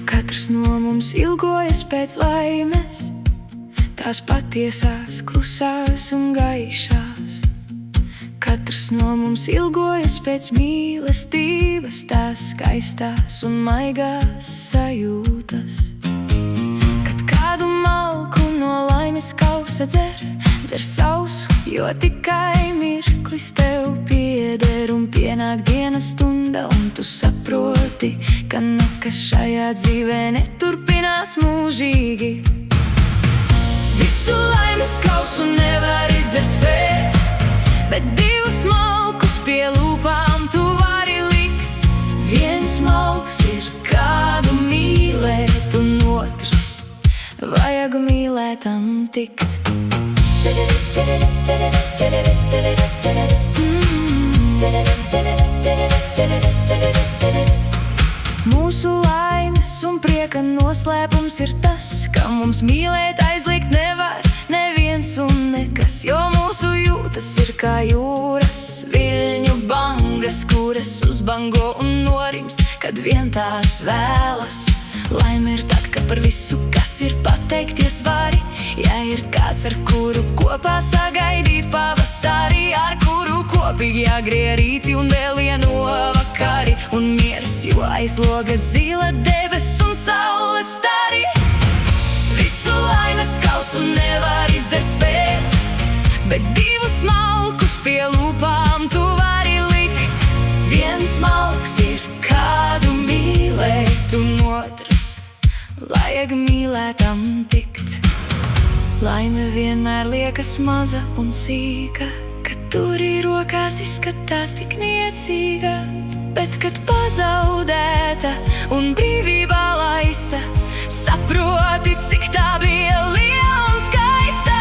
Katrs no mums ilgojas pēc laimes, tās patiesās, klusās un gaišās. Katrs no mums ilgojas pēc mīlestības, tās skaistās un maigās sajūtas. Kad kādu malku no laimes kausa dzer sausu, jo tikai mirklis tev pieder. Un pienāk dienas stunda, un tu saproti, ka nekas šajā dzīvē neturpinās mūžīgi. Visu laimes kausu nevar izdzert spēt, bet divus malkus pie lūpām tu vari likt. Viens malks ir kādu mīlēt, un otrs vajag mīlētam tikt. Mūsu laimes un prieka noslēpums ir tas, ka mums mīlēt aizliegt nevar neviens un nekas, jo mūsu jūtas ir kā jūras viļņu bangas, kuras uzbango un norimst, kad vien tās vēlas. Laime ir tad, ka par visu, kas ir, pateikties vari. Ja ir kāds, ar kuru kopā sagaidīt pavasari, ar kuru kopīgi jāgrie rīti un vēl vieno vakari, un miers, jo aizloga zila debes un saules stari. Visu laimes kausu nevar izdzert spēt, bet divus malkus pie lūpām tu vari likt. Viens malks ir kādu mīlēt, un otrs vajag mīlētam tikt. Laime vienmēr liekas maza un sīka, kad turi rokās izskatās tik niecīga. Bet, kad pazaudēta un brīvībā laista, saproti, cik tā bija liela un skaista.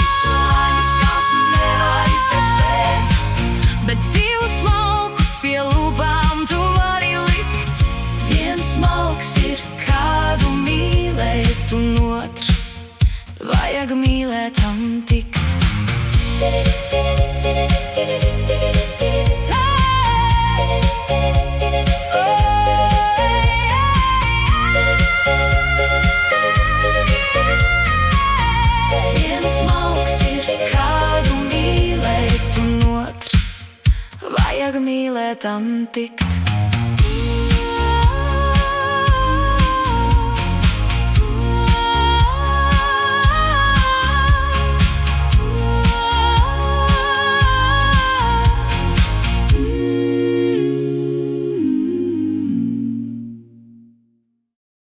Visu laimes kausu nevar izdzert spēt, bet divus malkus pie lūpām tu vari likt. Viens malks ir kādu mīlēt, un otrs vajag mīlētam tikt. Viens malks ir kādu mīlēt, un otrs vajag mīlētam tikt.